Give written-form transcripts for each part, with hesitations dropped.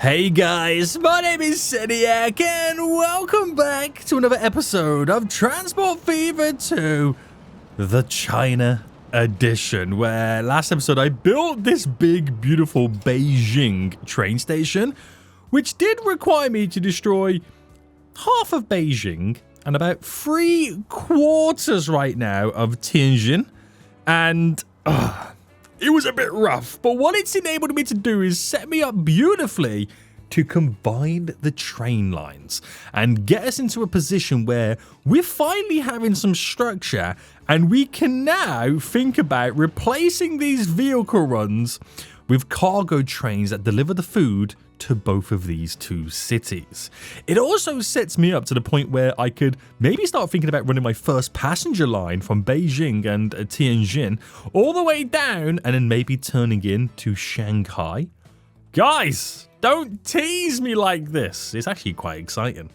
Hey guys, my name is Seniac and welcome back to another episode of Transport Fever 2, the China edition, where last episode I built this big, beautiful Beijing train station, which did require me to destroy half of Beijing and about 3/4 right now of Tianjin, and it was a bit rough, but what it's enabled me to do is set me up beautifully to combine the train lines and get us into a position where we're finally having some structure and we can now think about replacing these vehicle runs with cargo trains that deliver the food to both of these two cities. It also sets me up to the point where I could maybe start thinking about running my first passenger line from Beijing and Tianjin all the way down and then maybe turning in to Shanghai. Guys, don't tease me like this. It's actually quite exciting.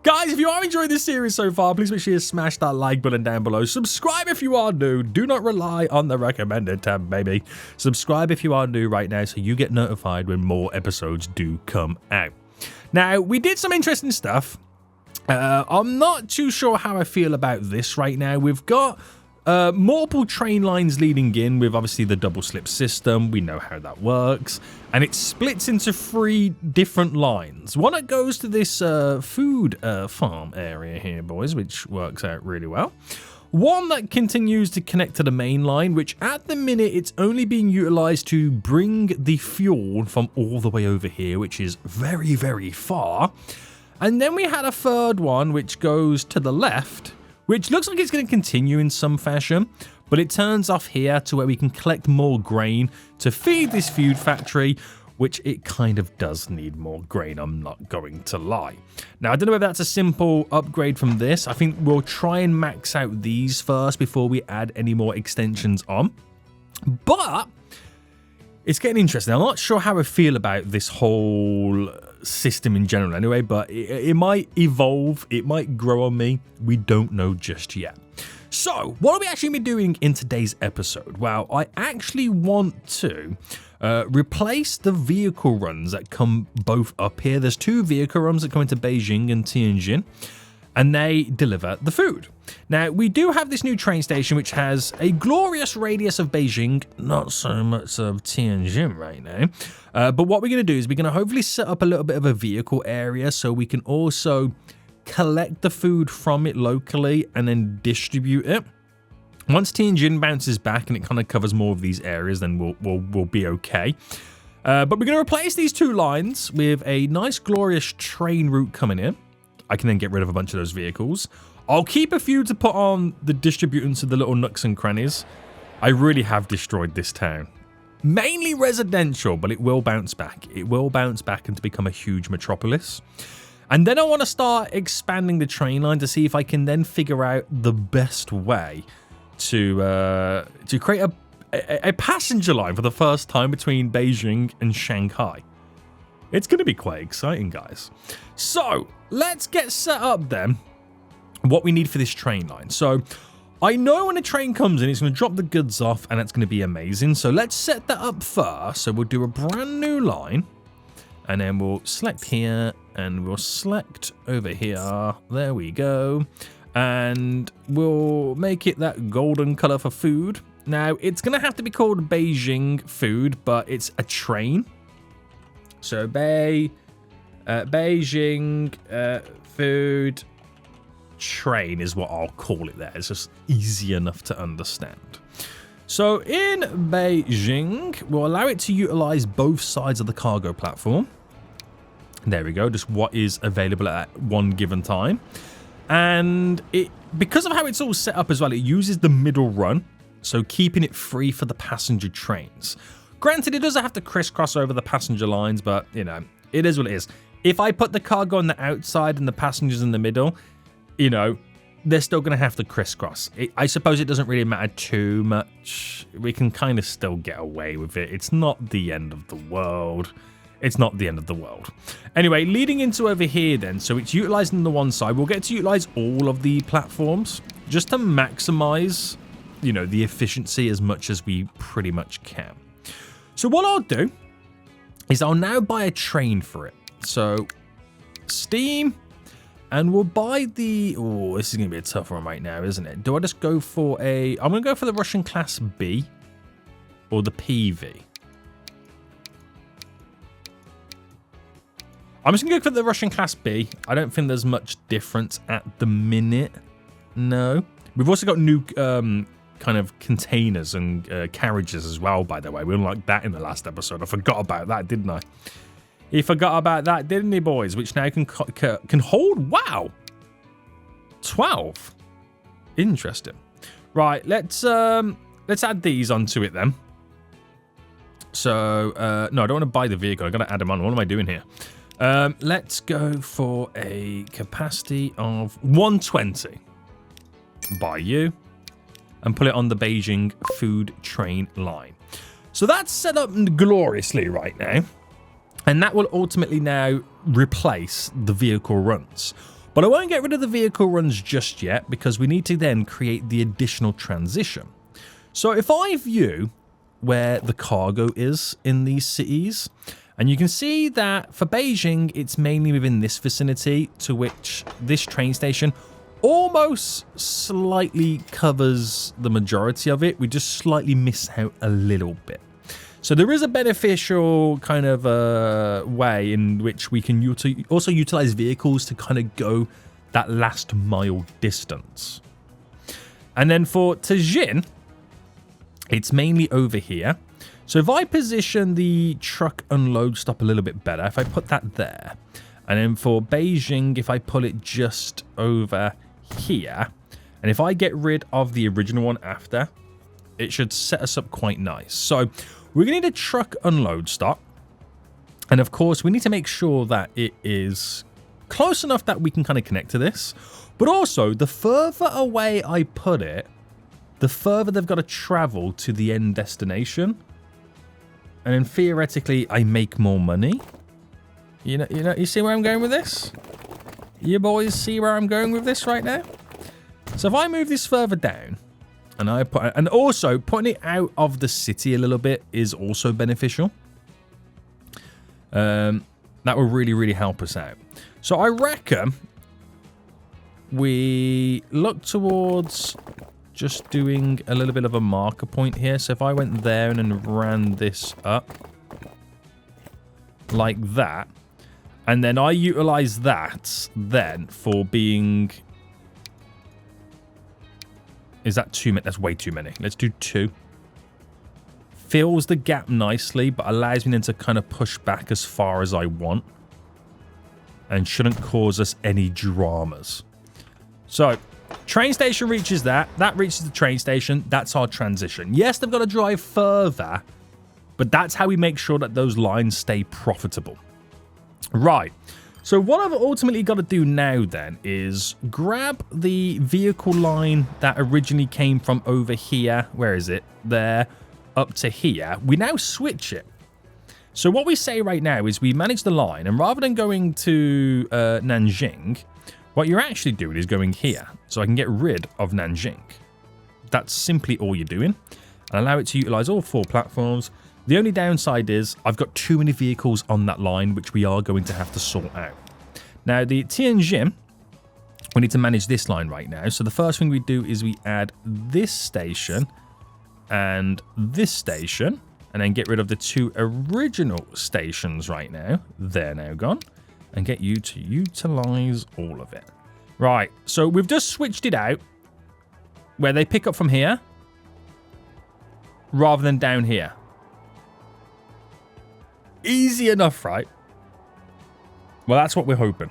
Guys, if you are enjoying this series so far, please make sure you smash that like button down below. Subscribe if you are new. Do not rely on the recommended tab, baby. Subscribe if you are new right now so you get notified when more episodes do come out. Now, we did some interesting stuff. I'm not too sure how I feel about this right now. We've got multiple train lines leading in with obviously the double slip system. We know how that works. And it splits into 3 different lines. One that goes to this food farm area here, boys, which works out really well. One that continues to connect to the main line, which at the minute it's only being utilized to bring the fuel from all the way over here, which is very, very far. And then we had a third one which goes to the left, which looks like it's going to continue in some fashion, but it turns off here to where we can collect more grain to feed this food factory, which it kind of does need more grain, I'm not going to lie. Now, I don't know if that's a simple upgrade from this. I think we'll try and max out these first before we add any more extensions on. But it's getting interesting. I'm not sure how I feel about this whole system in general anyway, but it might evolve, it might grow on me. We don't know just yet. So, what are we actually be doing in today's episode? Well, I actually want to replace the vehicle runs that come both up here. There's 2 vehicle runs that come into Beijing and Tianjin, and they deliver the food. Now, we do have this new train station which has a glorious radius of Beijing, not so much of Tianjin right now. But what we're going to do is we're going to hopefully set up a little bit of a vehicle area so we can also collect the food from it locally and then distribute it. Once Tianjin bounces back and it kind of covers more of these areas, then we'll be okay. But we're going to replace these 2 lines with a nice glorious train route coming in. I can then get rid of a bunch of those vehicles. I'll keep a few to put on the distributants of the little nooks and crannies. I really have destroyed this town. Mainly residential, but it will bounce back. It will bounce back and to become a huge metropolis. And then I want to start expanding the train line to see if I can then figure out the best way to create a passenger line for the first time between Beijing and Shanghai. It's going to be quite exciting, guys. So, let's get set up then what we need for this train line. So, I know when a train comes in, it's going to drop the goods off and it's going to be amazing. So, let's set that up first. So, we'll do a brand new line and then we'll select here and we'll select over here. There we go. And we'll make it that golden color for food. Now, it's going to have to be called Beijing food, but it's a train. So, Beijing food train is what I'll call it there. It's just easy enough to understand. So, in Beijing, we'll allow it to utilize both sides of the cargo platform. There we go, just what is available at one given time. And because of how it's all set up as well, it uses the middle run, so keeping it free for the passenger trains. Granted, it doesn't have to crisscross over the passenger lines, but, you know, it is what it is. If I put the cargo on the outside and the passengers in the middle, you know, they're still going to have to crisscross. I suppose it doesn't really matter too much. We can kind of still get away with it. It's not the end of the world. It's not the end of the world. Anyway, leading into over here then, so it's utilizing the one side. We'll get to utilize all of the platforms just to maximize, you know, the efficiency as much as we pretty much can. So what I'll do is I'll now buy a train for it. So Steam, and we'll buy the... Oh, this is going to be a tough one right now, isn't it? Do I just go for a... I'm going to go for the Russian Class B or the PV. I'm just going to go for the Russian Class B. I don't think there's much difference at the minute. No. We've also got new kind of containers and carriages as well, by the way. We unlocked that in the last episode. I forgot about that, didn't I? He forgot about that, didn't he, boys? Which now can hold, wow, 12. Interesting. Right, let's add these onto it then. So, no, I don't want to buy the vehicle. I got to add them on. What am I doing here? Let's go for a capacity of 120. Buy you. And put it on the Beijing food train line. So that's set up gloriously right now. And that will ultimately now replace the vehicle runs. But I won't get rid of the vehicle runs just yet because we need to then create the additional transition. So if I view where the cargo is in these cities, and you can see that for Beijing, it's mainly within this vicinity, to which this train station almost slightly covers the majority of it. We just slightly miss out a little bit. So there is a beneficial kind of way in which we can also utilize vehicles to kind of go that last mile distance. And then for Tianjin, it's mainly over here. So if I position the truck unload stop a little bit better, if I put that there, and then for Beijing, if I pull it just over here, and if I get rid of the original one after, it should set us up quite nice. So we're going to need a truck unload stop. And of course, we need to make sure that it is close enough that we can kind of connect to this. But also, the further away I put it, the further they've got to travel to the end destination. And then theoretically, I make more money. You see where I'm going with this? You boys see where I'm going with this right now? So if I move this further down, and also putting it out of the city a little bit is also beneficial. That will really, really help us out. So I reckon we look towards just doing a little bit of a marker point here. So if I went there and then ran this up like that, and then I utilize that then for being... Is that too many? That's way too many. Let's do 2. Fills the gap nicely, but allows me then to kind of push back as far as I want. And shouldn't cause us any dramas. So, train station reaches that. That reaches the train station. That's our transition. Yes, they've got to drive further, but that's how we make sure that those lines stay profitable. Right. So what I've ultimately got to do now then is grab the vehicle line that originally came from over here. Where is it? There. Up to here. We now switch it. So what we say right now is we manage the line, and rather than going to Nanjing, what you're actually doing is going here. So I can get rid of Nanjing. That's simply all you're doing. And allow it to utilize all 4 platforms. The only downside is I've got too many vehicles on that line, which we are going to have to sort out. Now, the Tianjin, we need to manage this line right now. So the first thing we do is we add this station and this station, and then get rid of the 2 original stations right now. They're now gone. And get you to utilize all of it. Right, so we've just switched it out where they pick up from here rather than down here. Easy enough, right? Well, that's what we're hoping.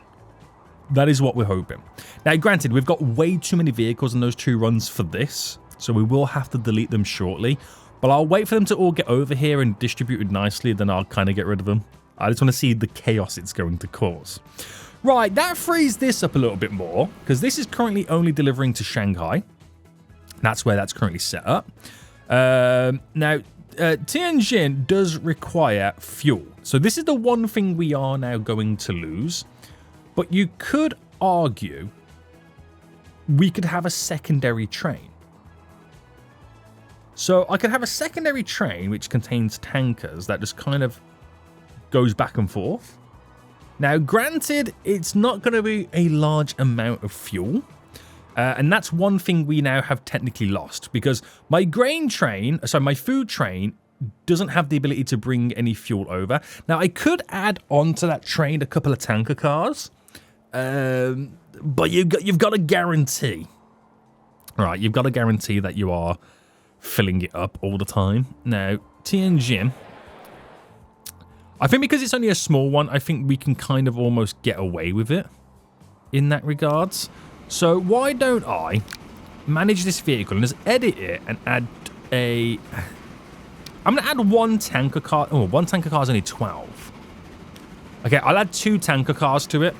That is what we're hoping. Now, granted, we've got way too many vehicles in those 2 runs for this, so we will have to delete them shortly. But I'll wait for them to all get over here and distributed nicely, then I'll kind of get rid of them. I just want to see the chaos it's going to cause. Right, that frees this up a little bit more, because this is currently only delivering to Shanghai. That's where that's currently set up. Now, Tianjin does require fuel. So this is the one thing we are now going to lose. But you could argue we could have a secondary train. So I could have a secondary train which contains tankers that just kind of goes back and forth. Now, granted, it's not going to be a large amount of fuel. And that's one thing we now have technically lost, because my grain train, sorry, my food train doesn't have the ability to bring any fuel over. Now, I could add onto that train a couple of tanker cars, but you've got to guarantee, right? You've got to guarantee that you are filling it up all the time. Now, Tianjin, I think because it's only a small one, I think we can kind of almost get away with it in that regards. So why don't I manage this vehicle and just edit it and add a... I'm going to add one tanker car. Oh, one tanker car is only 12. Okay, I'll add 2 tanker cars to it.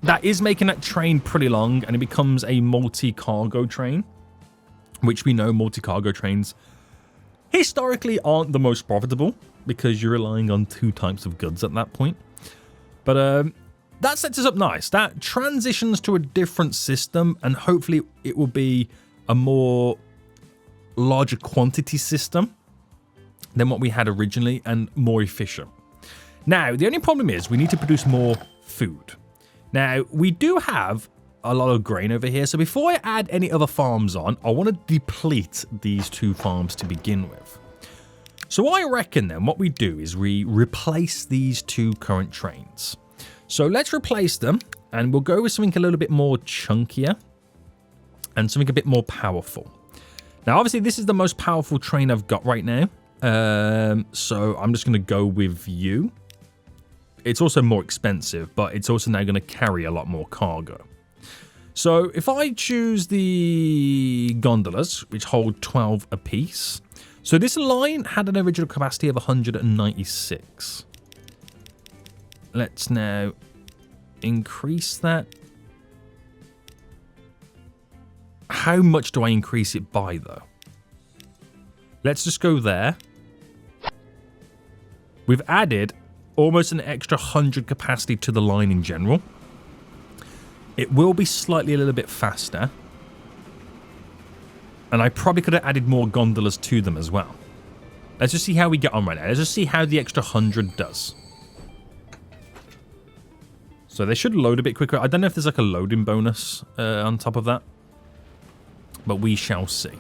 That is making that train pretty long, and it becomes a multi-cargo train, which we know multi-cargo trains historically aren't the most profitable because you're relying on 2 types of goods at that point. But that sets us up nice. That transitions to a different system, and hopefully it will be a more larger quantity system than what we had originally and more efficient. Now, the only problem is we need to produce more food. Now, we do have a lot of grain over here, so before I add any other farms on, I want to deplete these 2 farms to begin with. So I reckon then what we do is we replace these 2 current trains. So let's replace them, and we'll go with something a little bit more chunkier and something a bit more powerful. Now, obviously, this is the most powerful train I've got right now. So I'm just going to go with you. It's also more expensive, but it's also now going to carry a lot more cargo. So if I choose the gondolas, which hold 12 apiece. So this line had an original capacity of 196. Let's now increase that. How much do I increase it by, though? Let's just go there. We've added almost an extra 100 capacity to the line in general. It will be slightly a little bit faster. And I probably could have added more gondolas to them as well. Let's just see how we get on right now. Let's just see how the extra 100 does. So they should load a bit quicker. I don't know if there's like a loading bonus on top of that. But we shall see.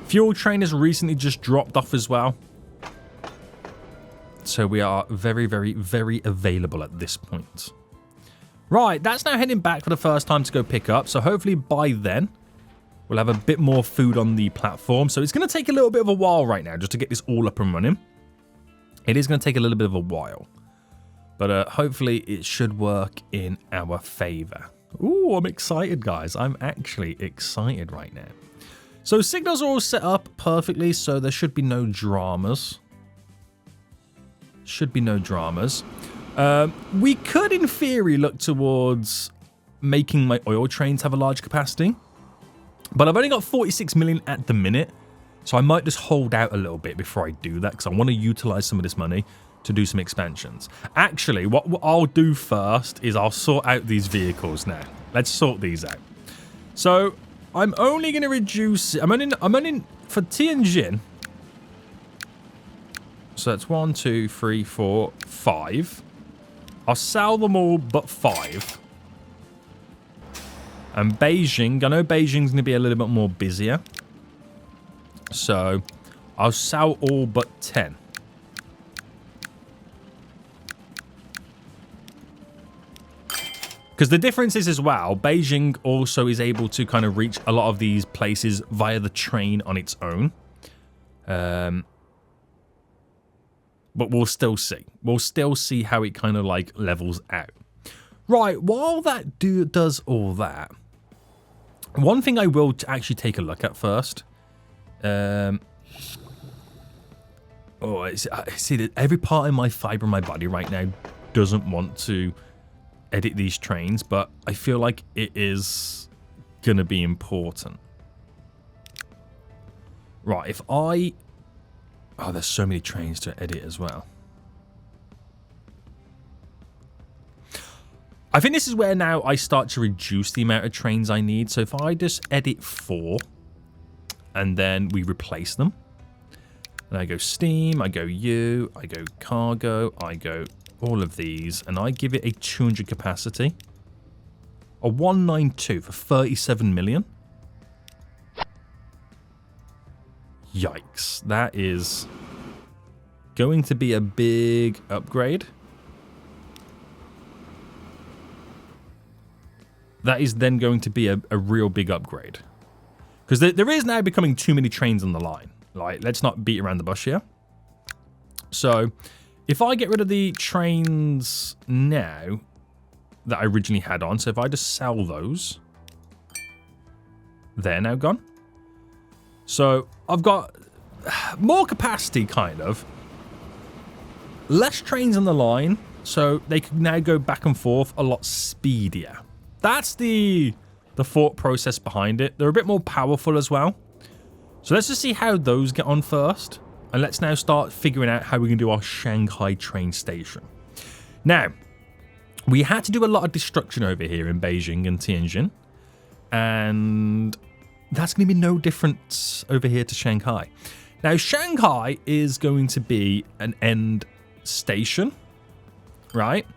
Fuel train has recently just dropped off as well. So we are very, very, very available at this point. Right, that's now heading back for the first time to go pick up. So hopefully by then, we'll have a bit more food on the platform. So it's going to take a little bit of a while right now just to get this all up and running. It is going to take a little bit of a while. But hopefully it should work in our favor. Ooh, I'm excited, guys. I'm actually excited right now. So signals are all set up perfectly, so there should be no dramas. Should be no dramas. We could, in theory, look towards making my oil trains have a large capacity. But I've only got 46 million at the minute, so I might just hold out a little bit before I do that, because I want to utilize some of this money to do some expansions. Actually, what I'll do first is I'll sort out these vehicles now. Let's sort these out. So I'm only going to reduce. I'm only for Tianjin. So that's 1, 2, 3, 4, 5. I'll sell them all but 5. And Beijing, I know Beijing's going to be a little bit more busier. So I'll sell all but 10. Because the difference is as well, Beijing also is able to kind of reach a lot of these places via the train on its own. But we'll still see. We'll still see how it kind of like levels out. Right, while that does all that, one thing I will actually take a look at first. See that every part of my fiber in my body right now doesn't want to edit these trains, but I feel like it is going to be important. Right, if I... Oh, there's so many trains to edit as well. I think this is where now I start to reduce the amount of trains I need. So if I just edit 4 and then we replace them. And I go steam, I go U, I go cargo, I go all of these, and I give it a 200 capacity. A 192 for 37 million. Yikes. That is going to be a big upgrade. That is then going to be a real big upgrade. Because there is now becoming too many trains on the line. Like, let's not beat around the bush here. So, if I get rid of the trains now that I originally had on, so if I just sell those, they're now gone. So, I've got more capacity, kind of. Less trains on the line, so they can now go back and forth a lot speedier. That's the thought process behind it. They're a bit more powerful as well. So let's just see how those get on first. And let's now start figuring out how we can do our Shanghai train station. Now, we had to do a lot of destruction over here in Beijing and Tianjin. And that's going to be no different over here to Shanghai. Now, Shanghai is going to be an end station, right?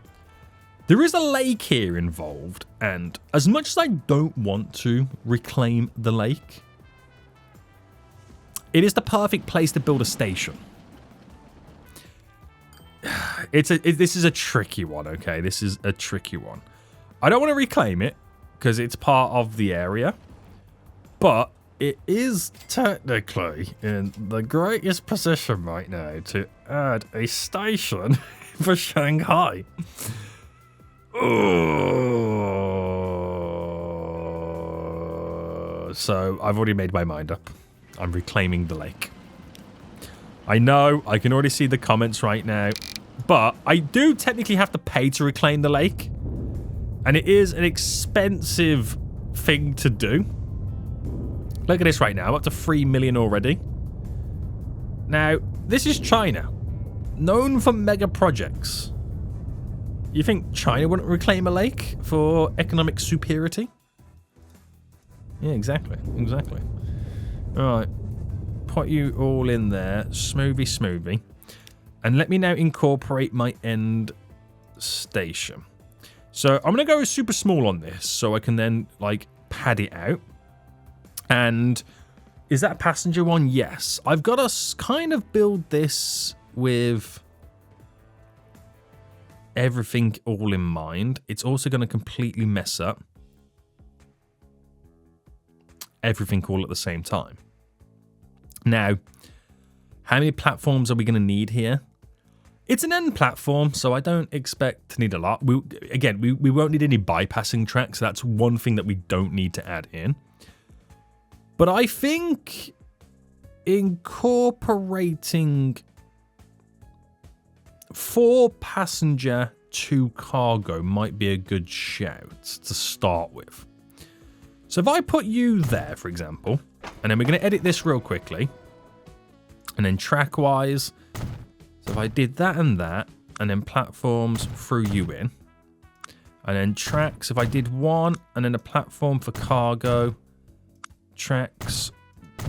There is a lake here involved, and as much as I don't want to reclaim the lake, it is the perfect place to build a station. This is a tricky one, okay? This is a tricky one. I don't want to reclaim it because it's part of the area, but it is technically in the greatest position right now to add a station for Shanghai. So I've already made my mind up. I'm reclaiming the lake. I know, I can already see the comments right now, but I do technically have to pay to reclaim the lake. And it is an expensive thing to do. Look at this right now, up to 3 million already. Now, this is China, known for mega projects. You think China wouldn't reclaim a lake for economic superiority? Yeah, exactly. Exactly. All right. Put you all in there. Smoothie. And let me now incorporate my end station. So I'm going to go super small on this so I can then, like, pad it out. And is that a passenger one? Yes. I've got to kind of build this with everything all in mind. It's also going to completely mess up everything all at the same time. Now, how many platforms are we going to need here? It's an end platform, so I don't expect to need a lot. We won't need any bypassing tracks. That's one thing that we don't need to add in. But I think incorporating 4 passenger, 2 cargo might be a good shout to start with. So if I put you there, for example, and then we're going to edit this real quickly, and then track-wise, so if I did that, and then platforms threw you in, and then tracks, if I did 1, and then a platform for cargo, tracks,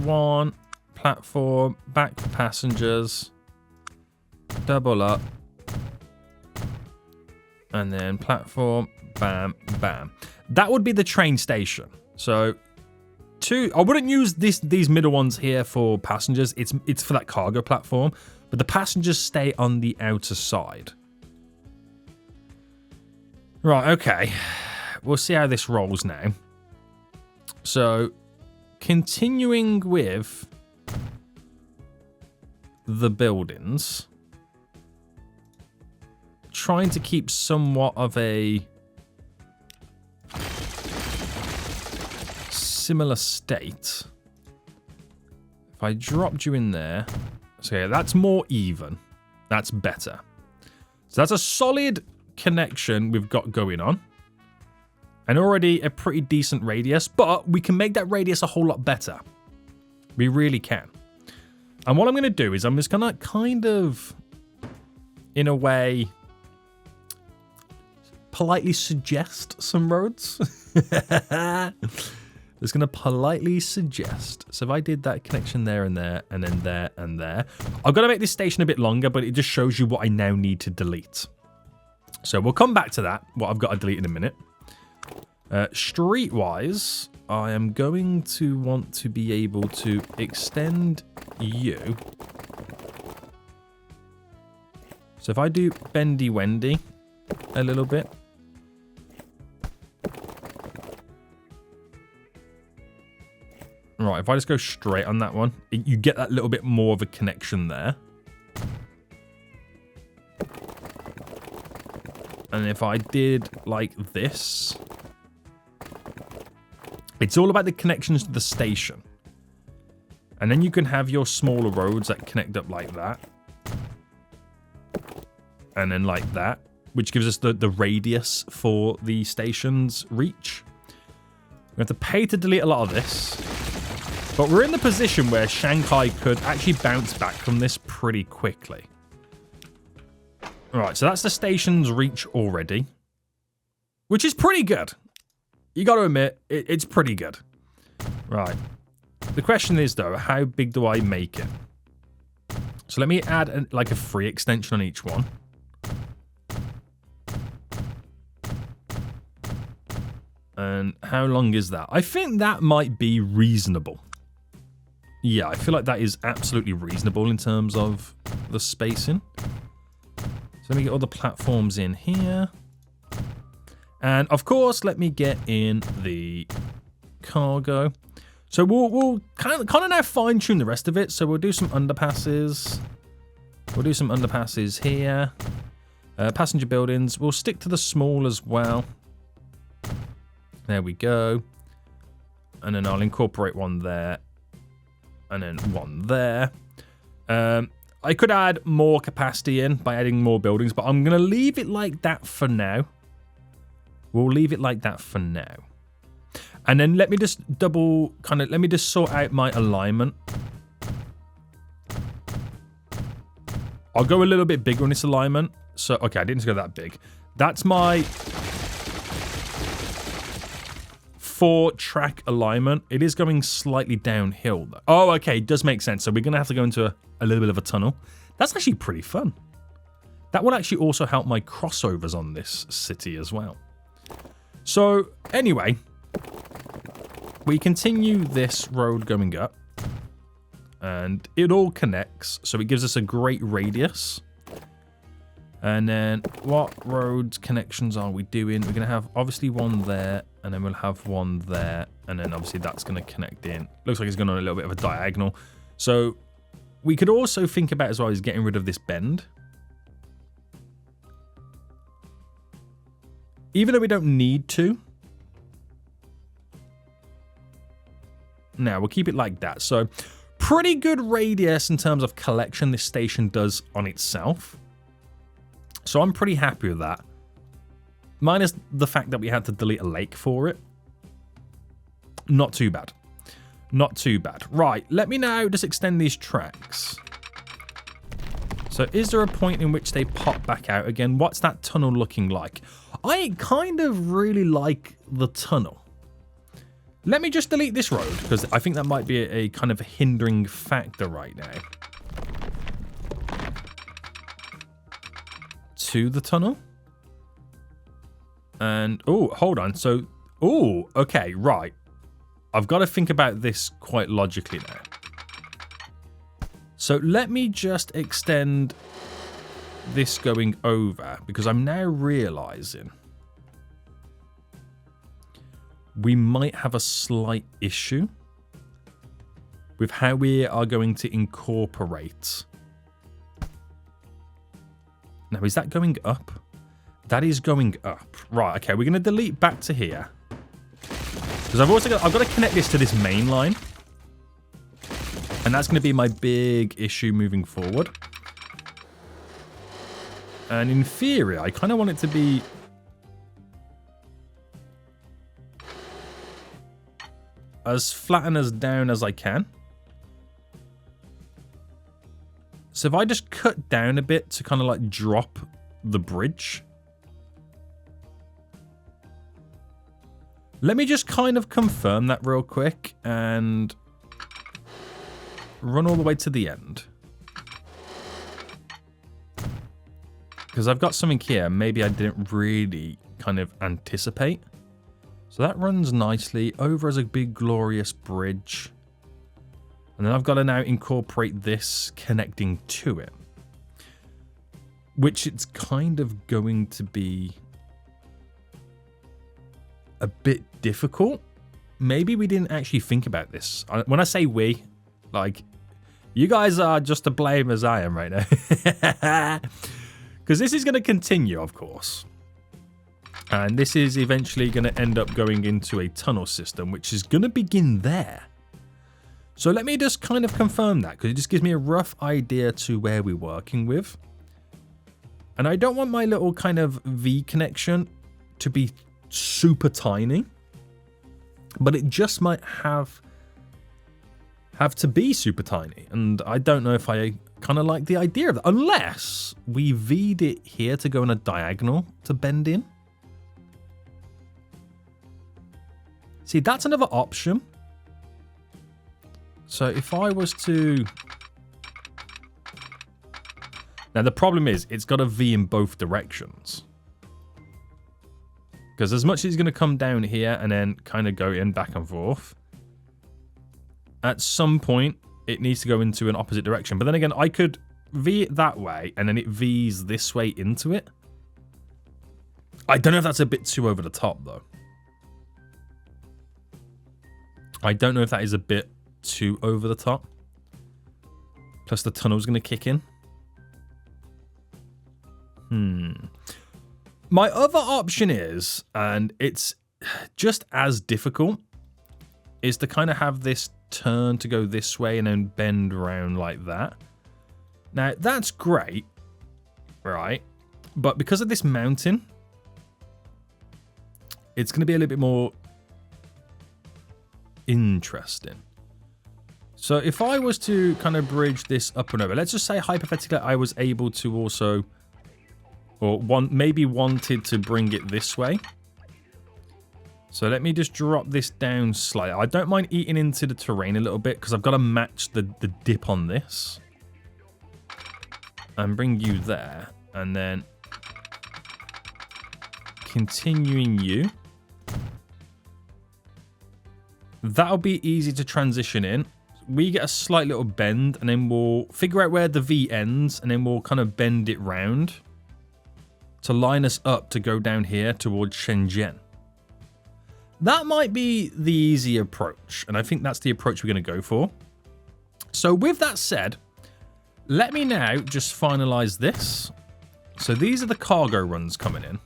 1, platform, back for passengers, double up, and then platform, bam, bam. That would be the train station. So, I wouldn't use these middle ones here for passengers. It's for that cargo platform, but the passengers stay on the outer side. Right, okay. We'll see how this rolls now. So, continuing with the buildings, trying to keep somewhat of a similar state. If I dropped you in there, so yeah, that's more even. That's better. So that's a solid connection we've got going on. And already a pretty decent radius, but we can make that radius a whole lot better. We really can. And what I'm going to do is I'm just going to kind of, in a way, politely suggest some roads. that's going to politely suggest. So if I did that connection there and there, and then there and there, I've got to make this station a bit longer, but it just shows you what I now need to delete. So we'll come back to that, what I've got to delete in a minute. Streetwise, I am going to want to be able to extend you. So if I do bendy wendy a little bit. Right, if I just go straight on that one, you get that little bit more of a connection there. And if I did like this, it's all about the connections to the station. And then you can have your smaller roads that connect up like that. And then like that, which gives us the radius for the station's reach. We have to pay to delete a lot of this. But we're in the position where Shanghai could actually bounce back from this pretty quickly. Alright, so that's the station's reach already. Which is pretty good. You got to admit, it's pretty good. Right. The question is, though, how big do I make it? So let me add like a free extension on each one. And how long is that? I think that might be reasonable. Yeah, I feel like that is absolutely reasonable in terms of the spacing. So let me get all the platforms in here. And of course, let me get in the cargo. So we'll kind of now fine tune the rest of it. So we'll do some underpasses. We'll do some underpasses here. Passenger buildings. We'll stick to the small as well. There we go. And then I'll incorporate one there. And then one there. I could add more capacity in by adding more buildings, but I'm going to leave it like that for now. We'll leave it like that for now. And then let me just let me just sort out my alignment. I'll go a little bit bigger on this alignment. So, okay, I didn't go that big. That's my 4-track alignment. It is going slightly downhill, though. Oh, okay, it does make sense. So we're going to have to go into a little bit of a tunnel. That's actually pretty fun. That will actually also help my crossovers on this city as well. So, anyway, we continue this road going up. And it all connects, so it gives us a great radius. And then what roads connections are we doing? We're going to have obviously one there, and then we'll have one there, and then obviously that's going to connect in. Looks like it's going on a little bit of a diagonal. So we could also think about as well is getting rid of this bend. Even though we don't need to. Now we'll keep it like that. So pretty good radius in terms of collection this station does on itself. So I'm pretty happy with that. Minus the fact that we had to delete a lake for it. Not too bad. Not too bad. Right, let me now just extend these tracks. So is there a point in which they pop back out again? What's that tunnel looking like? I kind of really like the tunnel. Let me just delete this road, because I think that might be a kind of hindering factor right now. To the tunnel. And, oh, hold on. So, oh, okay, right. I've got to think about this quite logically now. So let me just extend this going over, because I'm now realizing we might have a slight issue with how we are going to incorporate. Now, is that going up? That is going up. Right, okay, we're going to delete back to here. Because I've got to connect this to this main line. And that's going to be my big issue moving forward. And in theory, I kind of want it to be as flat and as down as I can. So if I just cut down a bit to kind of like drop the bridge. Let me just kind of confirm that real quick and run all the way to the end. Because I've got something here maybe I didn't really kind of anticipate. So that runs nicely over as a big glorious bridge. And then I've got to now incorporate this connecting to it. Which it's kind of going to be a bit difficult. Maybe we didn't actually think about this. When I say we, like, you guys are just to blame as I am right now. Because this is going to continue, of course. And this is eventually going to end up going into a tunnel system, which is going to begin there. So let me just kind of confirm that, because it just gives me a rough idea to where we're working with. And I don't want my little kind of V connection to be super tiny. But it just might have to be super tiny. And I don't know if I kind of like the idea of that. Unless we V'd it here to go in a diagonal to bend in. See, that's another option. So if I was to... Now, the problem is, it's got a V in both directions. Because as much as it's going to come down here and then kind of go in back and forth, at some point, it needs to go into an opposite direction. But then again, I could V it that way, and then it V's this way into it. I don't know if that's a bit too over the top, though. I don't know if that is a bit too over the top. Plus, the tunnel's going to kick in. My other option is, and it's just as difficult, is to kind of have this turn to go this way and then bend around like that. Now, that's great, right? But because of this mountain, it's going to be a little bit more interesting. So if I was to kind of bridge this up and over, let's just say hypothetically I was able to also... Or maybe wanted to bring it this way. So let me just drop this down slightly. I don't mind eating into the terrain a little bit because I've got to match the dip on this. And bring you there. And then continuing you. That'll be easy to transition in. We get a slight little bend and then we'll figure out where the V ends and then we'll kind of bend it round to line us up to go down here towards Shenzhen. That might be the easy approach, and I think that's the approach we're going to go for. So with that said, let me now just finalize this. So these are the cargo runs coming in,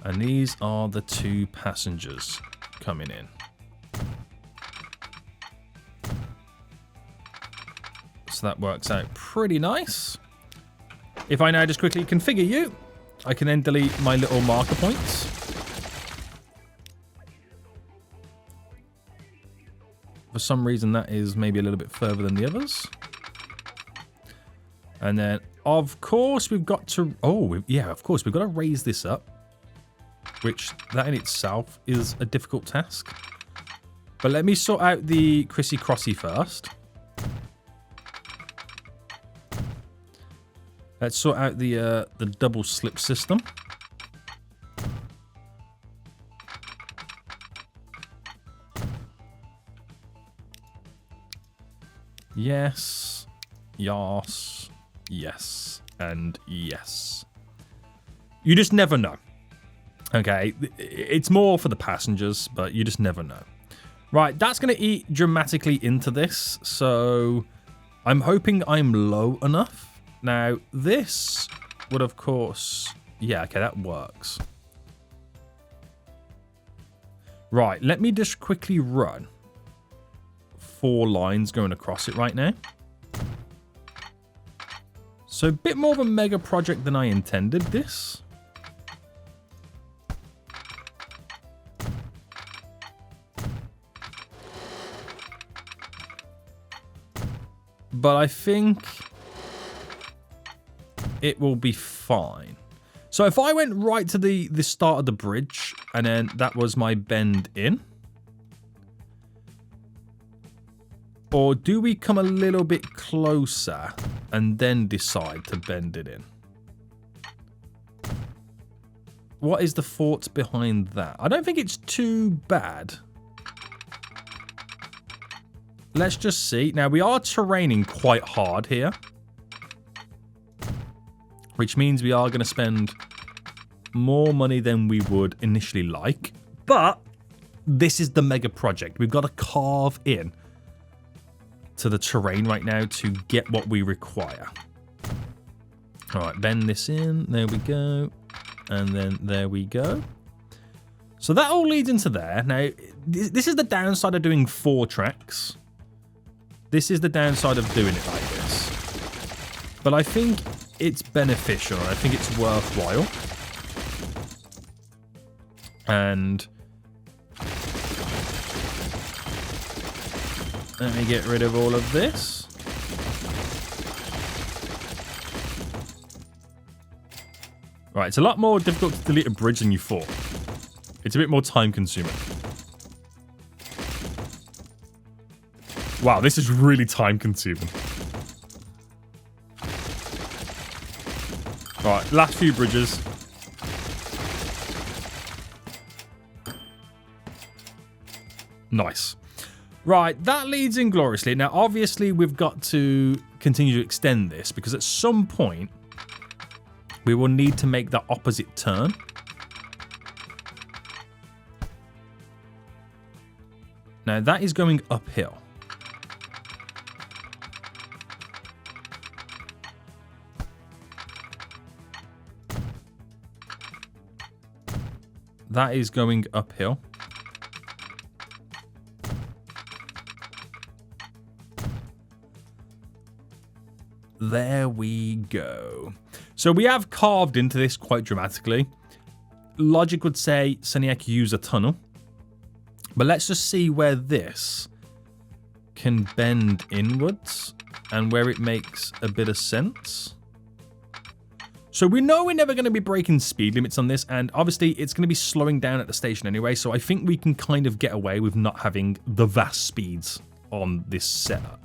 and these are the 2 passengers coming in. So that works out pretty nice. If I now just quickly configure you, I can then delete my little marker points. For some reason, that is maybe a little bit further than the others. And then, of course, we've got to... Oh, yeah, of course, we've got to raise this up. Which, that in itself is a difficult task. But let me sort out the Chrissy Crossy first. Let's sort out the double slip system. Yes, yes, yes, and yes. You just never know. Okay, it's more for the passengers, but you just never know. Right, that's going to eat dramatically into this, so I'm hoping I'm low enough. Now, this would, of course... Yeah, okay, that works. Right, let me just quickly run 4 lines going across it right now. So, a bit more of a mega project than I intended this. But I think... it will be fine. So if I went right to the start of the bridge, and then that was my bend in. Or do we come a little bit closer and then decide to bend it in? What is the thoughts behind that? I don't think it's too bad. Let's just see. Now, we are terraining quite hard here. Which means we are going to spend more money than we would initially like. But this is the mega project. We've got to carve in to the terrain right now to get what we require. All right, bend this in. There we go. And then there we go. So that all leads into there. Now, this is the downside of doing 4 tracks. This is the downside of doing it like this. But I think it's beneficial. I think it's worthwhile. And let me get rid of all of this. Right, it's a lot more difficult to delete a bridge than you thought. It's a bit more time consuming. Wow, this is really time consuming. Alright, last few bridges. Nice. Right, that leads in gloriously. Now, obviously, we've got to continue to extend this because at some point, we will need to make the opposite turn. Now, that is going uphill. That is going uphill. There we go. So we have carved into this quite dramatically. Logic would say Seniac use a tunnel. But let's just see where this can bend inwards and where it makes a bit of sense. So we know we're never going to be breaking speed limits on this, and obviously it's going to be slowing down at the station anyway, so I think we can kind of get away with not having the vast speeds on this setup.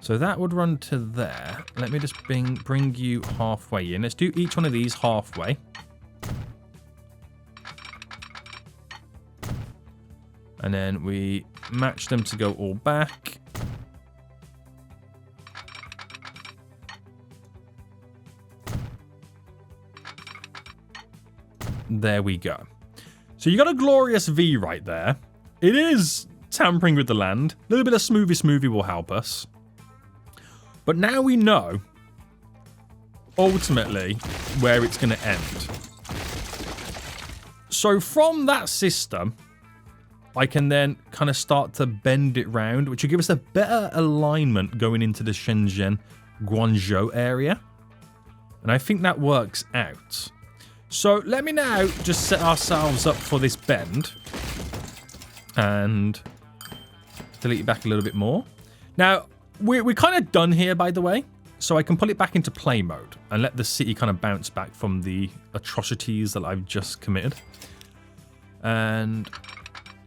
So that would run to there. Let me just bring you halfway in. Let's do each one of these halfway. And then we match them to go all back. There we go. So you got a glorious V right there. It is tampering with the land. A little bit of smoothie will help us. But now we know, ultimately, where it's going to end. So from that system, I can then kind of start to bend it round, which will give us a better alignment going into the Shenzhen, Guangzhou area. And I think that works out. So let me now just set ourselves up for this bend. And delete it back a little bit more. Now, we're kind of done here, by the way. So I can pull it back into play mode and let the city kind of bounce back from the atrocities that I've just committed. And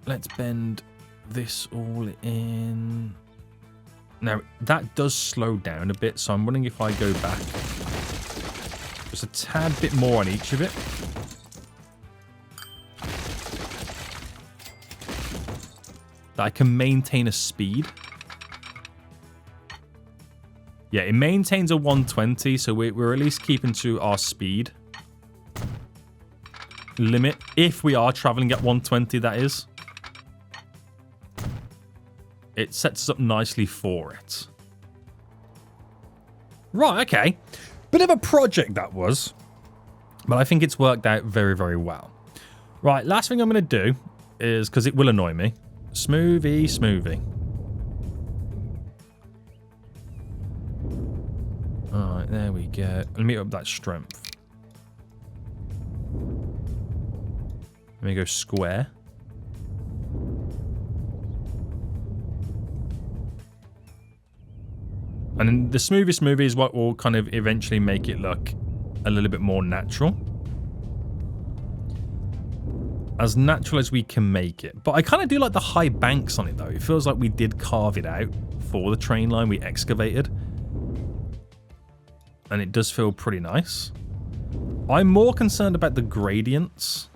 let's bend this all in. Now, that does slow down a bit, so I'm wondering if I go back just a tad bit more on each of it. That I can maintain a speed. Yeah, it maintains a 120, so we're at least keeping to our speed limit. If we are traveling at 120, that is. It sets us up nicely for it. Right, okay. Bit of a project that was. But I think it's worked out very, very well. Right, last thing I'm going to do is, because it will annoy me, smoothie. Alright, there we go. Let me up that strength. Let me go square. And then the smoothie is what will kind of eventually make it look a little bit more natural. As natural as we can make it. But I kind of do like the high banks on it, though. It feels like we did carve it out for the train line we excavated. And it does feel pretty nice. I'm more concerned about the gradients.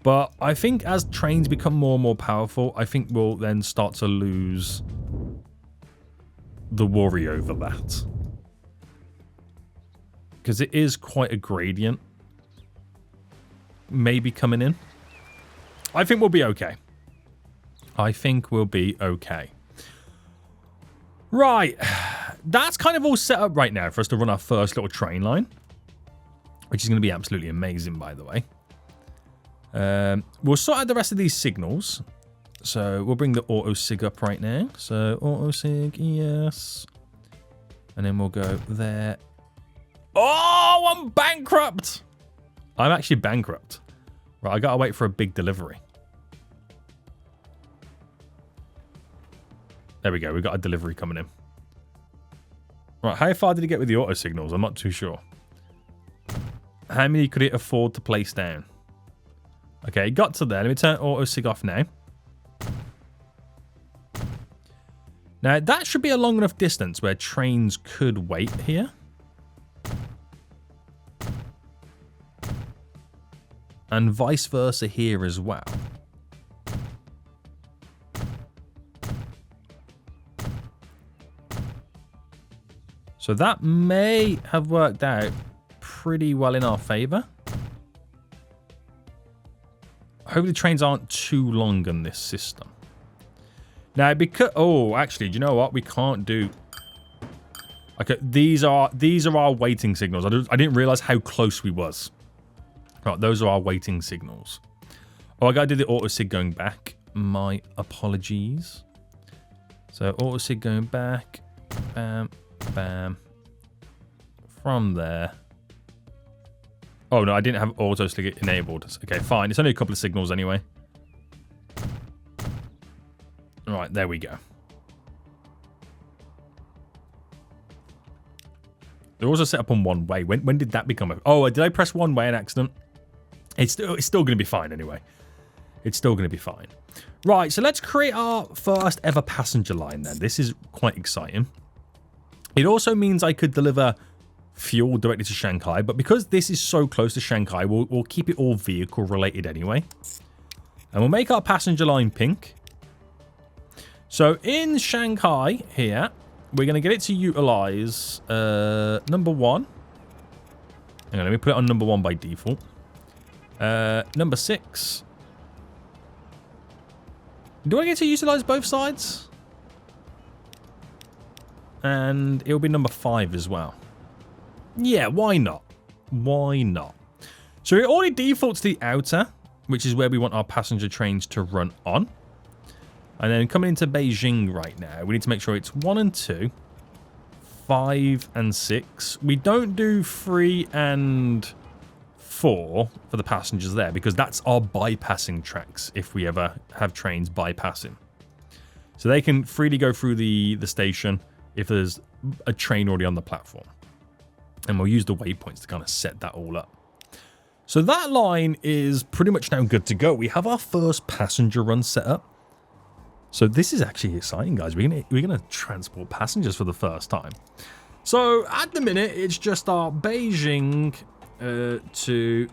But I think as trains become more and more powerful, I think we'll then start to lose the worry over that. Because it is quite a gradient. Maybe coming in. I think we'll be okay. I think we'll be okay. Right. That's kind of all set up right now for us to run our first little train line. Which is going to be absolutely amazing, by the way. We'll sort out the rest of these signals. So we'll bring the auto sig up right now. So auto sig, yes. And then we'll go there. Oh, I'm bankrupt. I'm actually bankrupt. Right, I gotta wait for a big delivery. There we go. We got a delivery coming in. Right, how far did he get with the auto signals? I'm not too sure. How many could it afford to place down? Okay, got to there. Let me turn auto sig off now. Now, that should be a long enough distance where trains could wait here. And vice versa here as well. So that may have worked out pretty well in our favor. Hopefully trains aren't too long in this system. Now, because... Oh, actually, do you know what? We can't do... Okay, these are our waiting signals. I didn't realize how close we was. Right, those are our waiting signals. Oh, I gotta do the auto sig going back. My apologies. So auto sig going back. Bam, bam. From there. Oh no, I didn't have auto sig enabled. Okay, fine. It's only a couple of signals anyway. All right, there we go. They're also set up on one way. When did that become a... Oh, did I press one way in accident? It's still going to be fine anyway. It's still going to be fine. Right, so let's create our first ever passenger line then. This is quite exciting. It also means I could deliver fuel directly to Shanghai, but because this is so close to Shanghai, we'll keep it all vehicle related anyway. And we'll make our passenger line pink. So in Shanghai here, we're going to get it to utilize number 1. Hang on, let me put it on number 1 by default. Number 6. Do I get to utilize both sides? And it'll be number 5 as well. Yeah, why not? Why not? So it already defaults to the outer, which is where we want our passenger trains to run on. And then coming into Beijing right now, we need to make sure it's 1 and 2, 5 and 6. We don't do 3 and 4 for the passengers there because that's our bypassing tracks if we ever have trains bypassing. So they can freely go through the station if there's a train already on the platform. And we'll use the waypoints to kind of set that all up. So that line is pretty much now good to go. We have our first passenger run set up. So this is actually exciting, guys. We're gonna transport passengers for the first time. So at the minute, it's just our Beijing to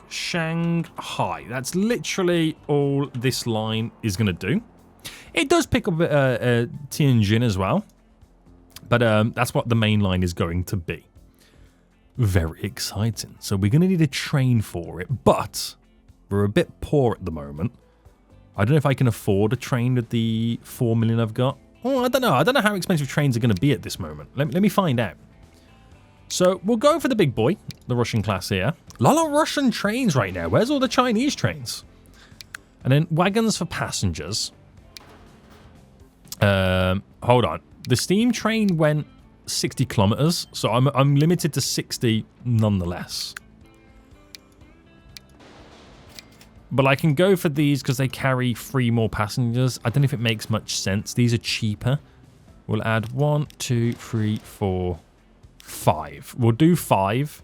Shanghai. That's literally all this line is gonna do. It does pick up Tianjin as well, but that's what the main line is going to be. Very exciting. So we're gonna need a train for it, but we're a bit poor at the moment. I don't know if I can afford a train with the 4 million I've got. Oh, I don't know. I don't know how expensive trains are going to be at this moment. Let me find out. So we'll go for the big boy, the Russian class here. A lot of Russian trains right now. Where's all the Chinese trains? And then wagons for passengers. Hold on. The steam train went 60 kilometers, so I'm limited to 60 nonetheless. But I can go for these because they carry 3 more passengers. I don't know if it makes much sense. These are cheaper. We'll add 1, 2, 3, 4, 5. We'll do 5.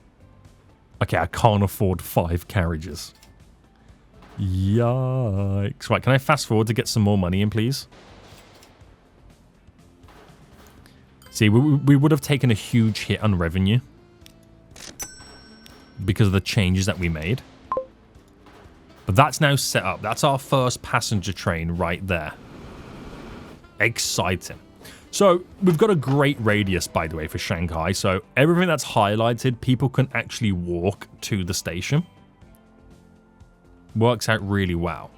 Okay, I can't afford 5 carriages. Yikes. Right, can I fast forward to get some more money in, please? See, we would have taken a huge hit on revenue because of the changes that we made. But that's now set up. That's our first passenger train right there. Exciting. So, we've got a great radius, by the way, for Shanghai. So, everything that's highlighted, people can actually walk to the station. Works out really well.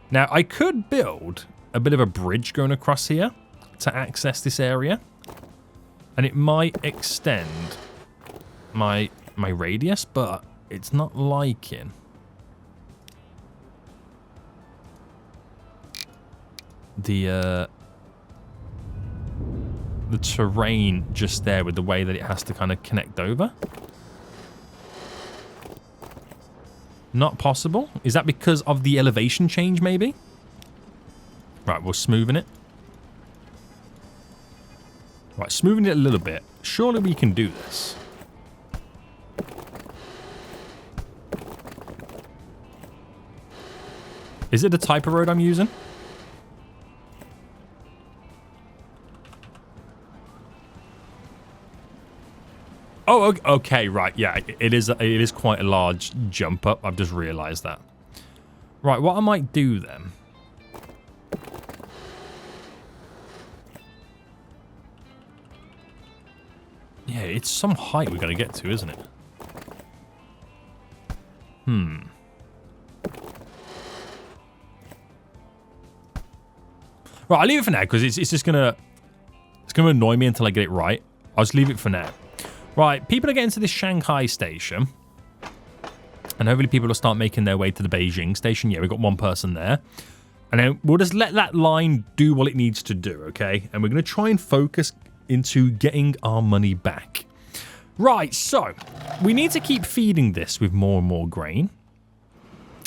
Now, I could build a bit of a bridge going across here to access this area. And it might extend my radius, but it's not liking the terrain just there with the way that it has to kind of connect over. Not possible. Is that because of the elevation change, maybe? Right, we're smoothing it. Right, smoothing it a little bit. Surely we can do this. Is it the type of road I'm using? Oh, okay, right, yeah, it is quite a large jump up. I've just realised that. Right, what I might do then... Yeah, it's some height we're going to get to, isn't it? Right, I'll leave it for now, because it's just going to... It's going to annoy me until I get it right. I'll just leave it for now. Right, people are getting to this Shanghai station. And hopefully people will start making their way to the Beijing station. Yeah, we've got one person there. And then we'll just let that line do what it needs to do, okay? And we're going to try and focus into getting our money back. Right, so we need to keep feeding this with more and more grain.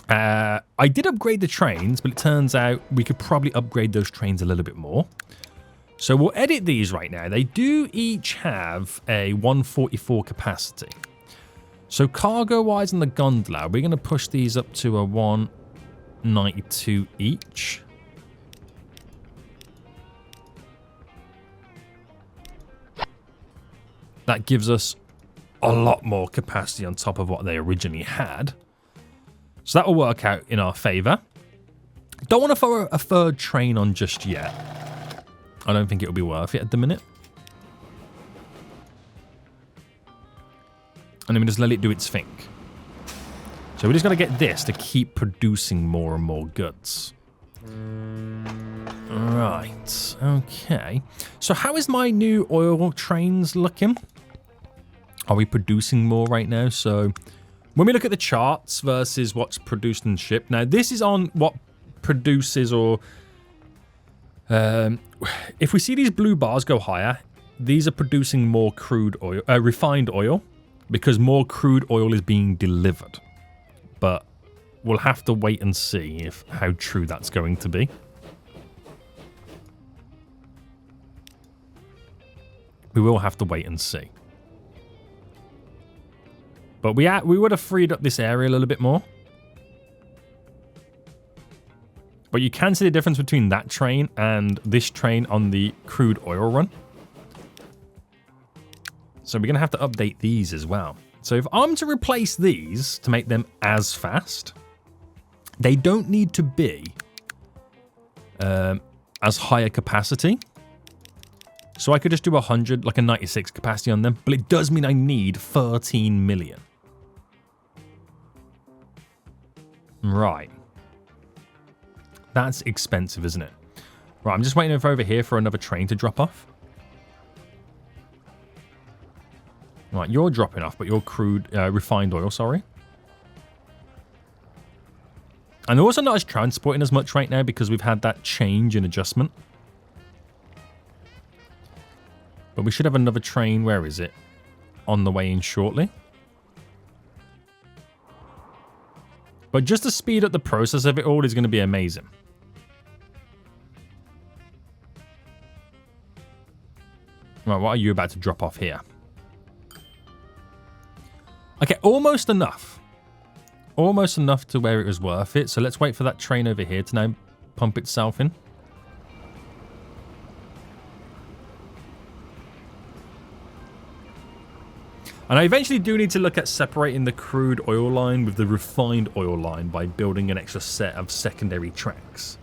I did upgrade the trains, but it turns out we could probably upgrade those trains a little bit more. So we'll edit these right now. They do each have a 144 capacity. So cargo-wise in the gondola, we're going to push these up to a 192 each. That gives us a lot more capacity on top of what they originally had. So that will work out in our favour. Don't want to throw a third train on just yet. I don't think it'll be worth it at the minute. And then we just let it do its thing. So we just got to get this to keep producing more and more goods. Right. Okay. So how is my new oil trains looking? Are we producing more right now? So when we look at the charts versus what's produced and shipped. Now this is on what produces or... if we see these blue bars go higher, these are producing more crude oil, refined oil, because more crude oil is being delivered. But we'll have to wait and see how true that's going to be. We will have to wait and see. But we would have freed up this area a little bit more. But you can see the difference between that train and this train on the crude oil run. So we're going to have to update these as well. So if I'm to replace these to make them as fast, they don't need to be as high a capacity. So I could just do 100, like a 96 capacity on them. But it does mean I need 13 million. Right. That's expensive, isn't it? Right, I'm just waiting over here for another train to drop off. Right, you're dropping off, but you're crude, refined oil, sorry. And they're also not as transporting as much right now because we've had that change in adjustment. But we should have another train, where is it? On the way in shortly. But just to speed up the process of it all is going to be amazing. Right, what are you about to drop off here? Okay, almost enough. Almost enough to where it was worth it. So let's wait for that train over here to now pump itself in. And I eventually do need to look at separating the crude oil line with the refined oil line by building an extra set of secondary tracks.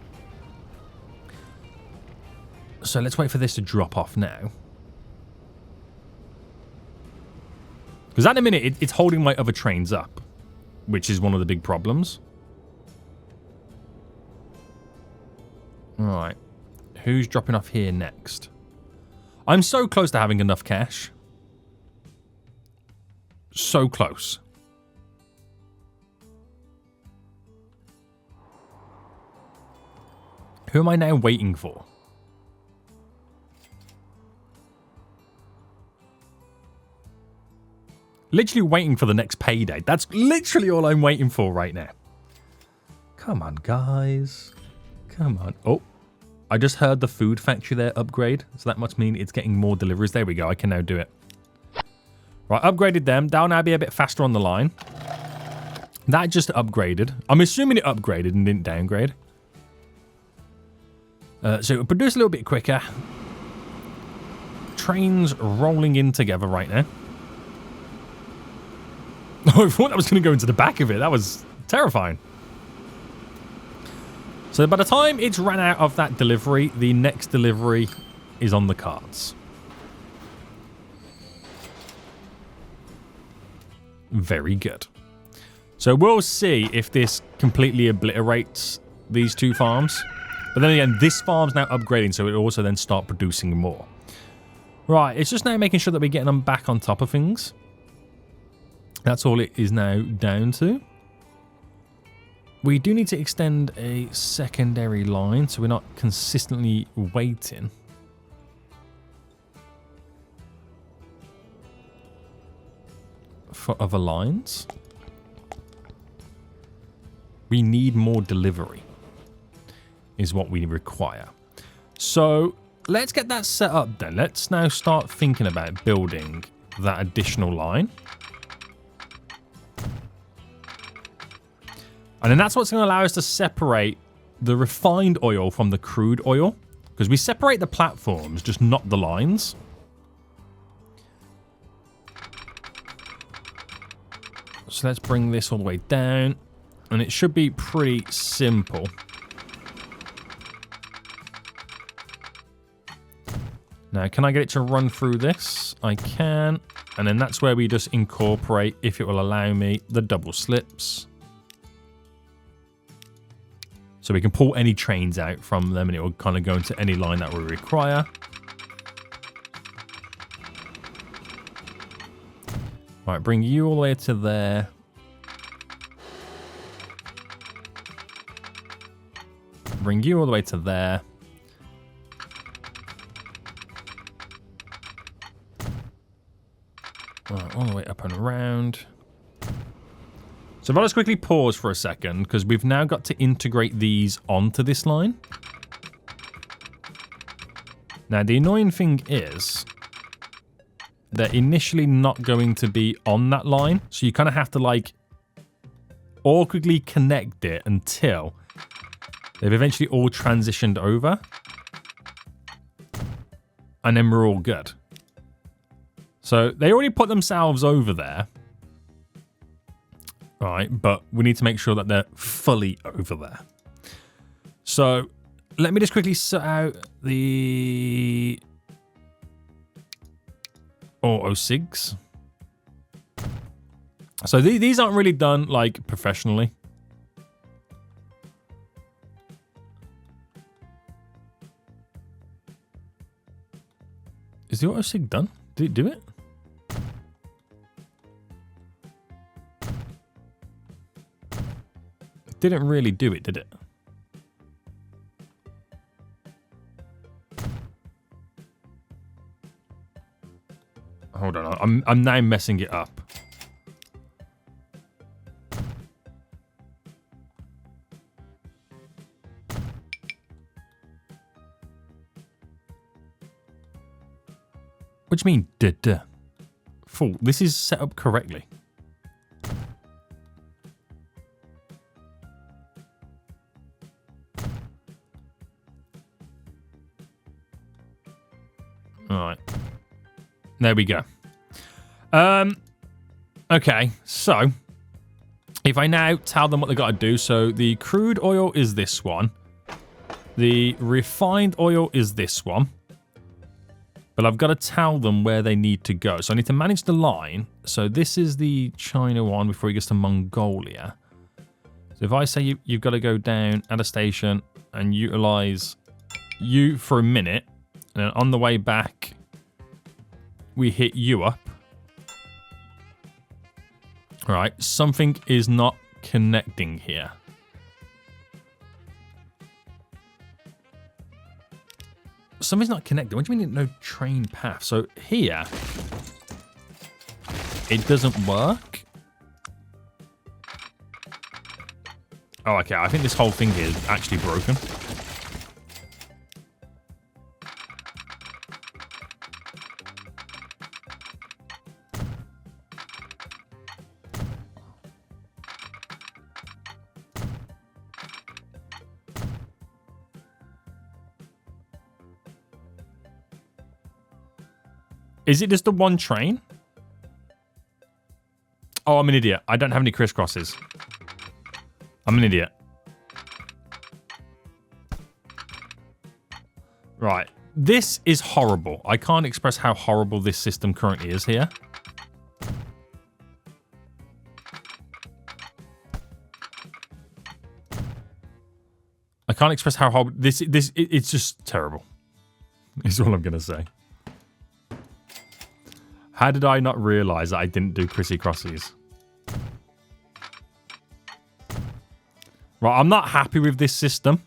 So let's wait for this to drop off now. Because at the minute, it's holding my other trains up, which is one of the big problems. Alright. Who's dropping off here next? I'm so close to having enough cash. So close. Who am I now waiting for? Literally waiting for the next payday. That's literally all I'm waiting for right now. Come on, guys. Come on. Oh, I just heard the food factory there upgrade. So that must mean it's getting more deliveries. There we go. I can now do it. Right, upgraded them. They'll now be a bit faster on the line. That just upgraded. I'm assuming it upgraded and didn't downgrade. So it'll produce a little bit quicker. Trains rolling in together right now. Oh, I thought that was going to go into the back of it. That was terrifying. So by the time it's ran out of that delivery, the next delivery is on the cards. Very good. So we'll see if this completely obliterates these two farms. But then again, this farm's now upgrading, so it will also then start producing more. Right, it's just now making sure that we're getting them back on top of things. That's all it is now down to. We do need to extend a secondary line, so we're not consistently waiting. For other lines. We need more delivery, is what we require. So let's get that set up then. Let's now start thinking about building that additional line. And then that's what's going to allow us to separate the refined oil from the crude oil. Because we separate the platforms, just not the lines. So let's bring this all the way down. And it should be pretty simple. Now, can I get it to run through this? I can. And then that's where we just incorporate, if it will allow me, the double slips. So we can pull any trains out from them and it will kind of go into any line that we require. All right, bring you all the way to there. Bring you all the way to there. All the way up and around. So let us quickly pause for a second, because we've now got to integrate these onto this line. Now, the annoying thing is they're initially not going to be on that line. So you kind of have to, like, awkwardly connect it until they've eventually all transitioned over. And then we're all good. So they already put themselves over there. Right, but we need to make sure that they're fully over there. So let me just quickly set out the auto sigs. So these aren't really done like professionally. Is the auto sig done? Did it do it? Didn't really do it, did it? Hold on, I'm now messing it up. What do you mean, duh? Fool, this is set up correctly. All right. There we go. Okay, so if I now tell them what they got to do, so the crude oil is this one. The refined oil is this one. But I've got to tell them where they need to go. So I need to manage the line. So this is the China one before it gets to Mongolia. So if I say you've got to go down at a station and utilize you for a minute, and then on the way back, we hit you up. All right, something is not connecting here. Something's not connected. What do you mean no train path? So here, it doesn't work. Oh, okay. I think this whole thing here is actually broken. Is it just the one train? Oh, I'm an idiot. I don't have any crisscrosses. I'm an idiot. Right. This is horrible. I can't express how horrible this system currently is here. I can't express how horrible it's just terrible. Is all I'm going to say. How did I not realize that I didn't do Chrissy Crossies? Right, I'm not happy with this system.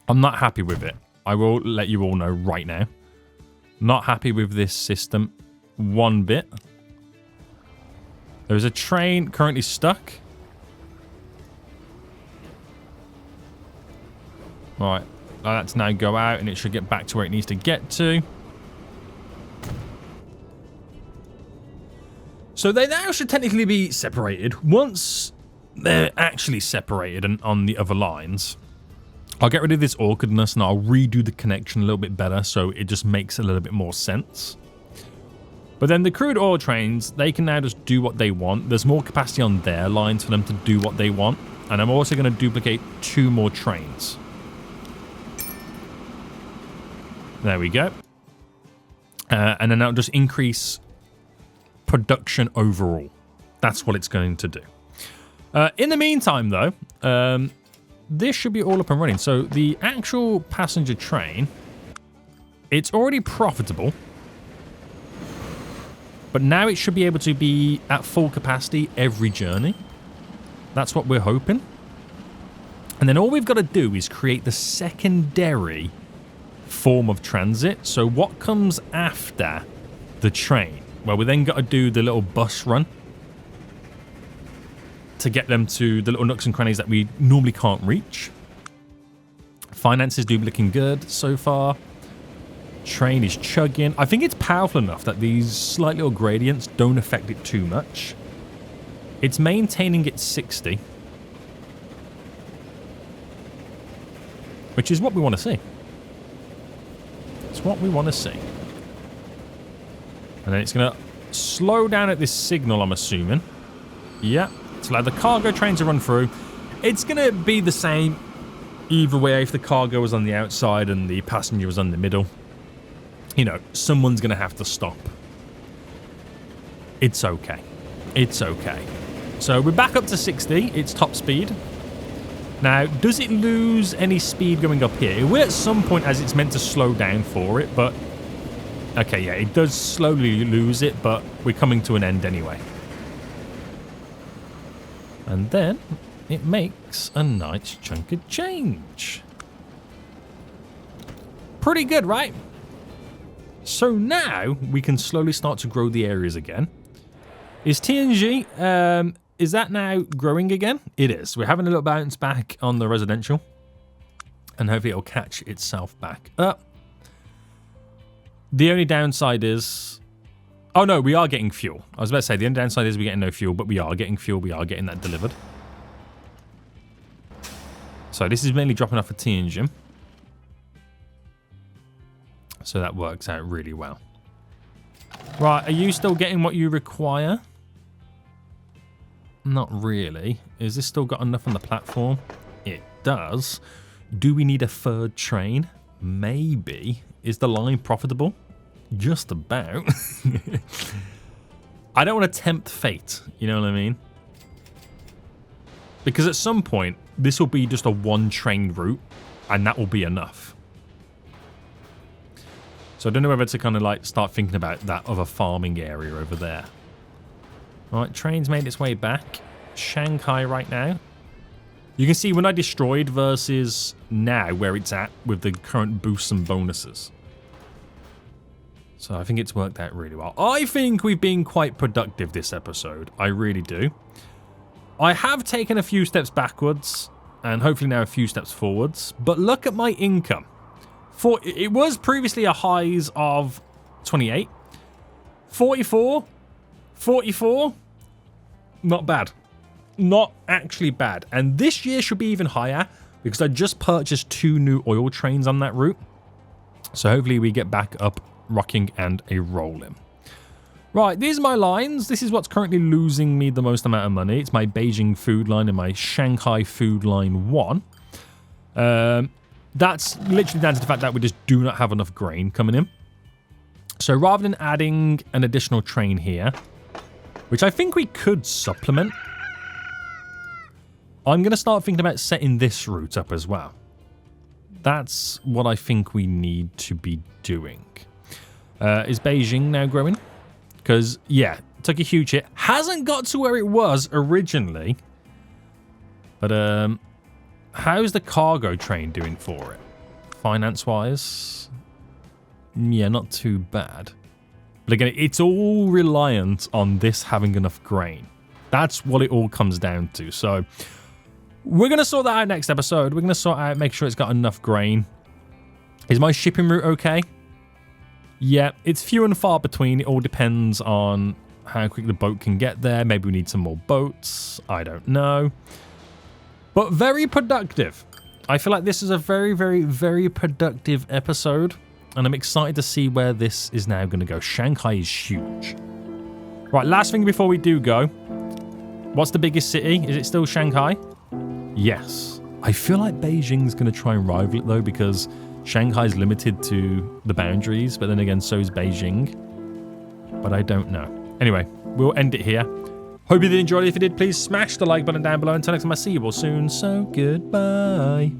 I'm not happy with it. I will let you all know right now. Not happy with this system one bit. There is a train currently stuck. Right, that's now go out and it should get back to where it needs to get to. So they now should technically be separated. Once they're actually separated and on the other lines, I'll get rid of this awkwardness and I'll redo the connection a little bit better so it just makes a little bit more sense. But then the crude oil trains, they can now just do what they want. There's more capacity on their lines for them to do what they want. And I'm also going to duplicate 2 more trains. There we go. And then I'll just increase production overall. That's what it's going to do. In the meantime, though, this should be all up and running. So the actual passenger train, it's already profitable. But now it should be able to be at full capacity every journey. That's what we're hoping. And then all we've got to do is create the secondary form of transit. So what comes after the train? Well, we then got to do the little bus run to get them to the little nooks and crannies that we normally can't reach. Finances do looking good so far. Train is chugging. I think it's powerful enough that these slight little gradients don't affect it too much. It's maintaining its 60. Which is what we want to see. It's what we want to see. And then it's going to slow down at this signal, I'm assuming. Yeah. To allow the cargo train to run through. It's going to be the same either way if the cargo was on the outside and the passenger was on the middle. You know, someone's going to have to stop. It's okay. It's okay. So we're back up to 60. It's top speed. Now, does it lose any speed going up here? It will at some point as it's meant to slow down for it, but... Okay, yeah, it does slowly lose it, but we're coming to an end anyway. And then it makes a nice chunk of change. Pretty good, right? So now we can slowly start to grow the areas again. Is TNG, is that now growing again? It is. We're having a little bounce back on the residential. And hopefully it'll catch itself back up. The only downside is... Oh no, we are getting fuel. I was about to say, the only downside is we're getting no fuel, but we are getting fuel. We are getting that delivered. So this is mainly dropping off a T engine. So that works out really well. Right, are you still getting what you require? Not really. Is this still got enough on the platform? It does. Do we need a third train? Maybe. Is the line profitable? Just about. I don't want to tempt fate, you know what I mean? Because at some point, this will be just a one-train route, and that will be enough. So I don't know whether to kind of like start thinking about that other farming area over there. All right, train's made its way back. Shanghai right now. You can see when I destroyed versus now where it's at with the current boosts and bonuses. So I think it's worked out really well. I think we've been quite productive this episode. I really do. I have taken a few steps backwards and hopefully now a few steps forwards. But look at my income. It was previously a highs of 28. 44. 44. Not bad. Not actually bad. And this year should be even higher because I just purchased 2 new oil trains on that route. So hopefully we get back up rocking and a rolling. Right, these are my lines. This is what's currently losing me the most amount of money. It's my Beijing food line and my Shanghai food line 1. That's literally down to the fact that we just do not have enough grain coming in. So rather than adding an additional train here, which I think we could supplement, I'm going to start thinking about setting this route up as well. That's what I think we need to be doing. Is Beijing now growing? Because, yeah, took a huge hit. Hasn't got to where it was originally. But, how's the cargo train doing for it? Finance-wise? Yeah, not too bad. But again, it's all reliant on this having enough grain. That's what it all comes down to. So, we're going to sort that out next episode. We're going to sort out, make sure it's got enough grain. Is my shipping route okay? Yeah, it's few and far between. It all depends on how quick the boat can get there. Maybe we need some more boats. I don't know. But very productive. I feel like this is a very, very, very productive episode. And I'm excited to see where this is now going to go. Shanghai is huge. Right, last thing before we do go. What's the biggest city? Is it still Shanghai? Yes. I feel like Beijing's going to try and rival it, though, because Shanghai's limited to the boundaries, but then again, so is Beijing. But I don't know. Anyway, we'll end it here. Hope you did enjoy it. If you did, please smash the like button down below. Until next time, I see you all soon. So, goodbye.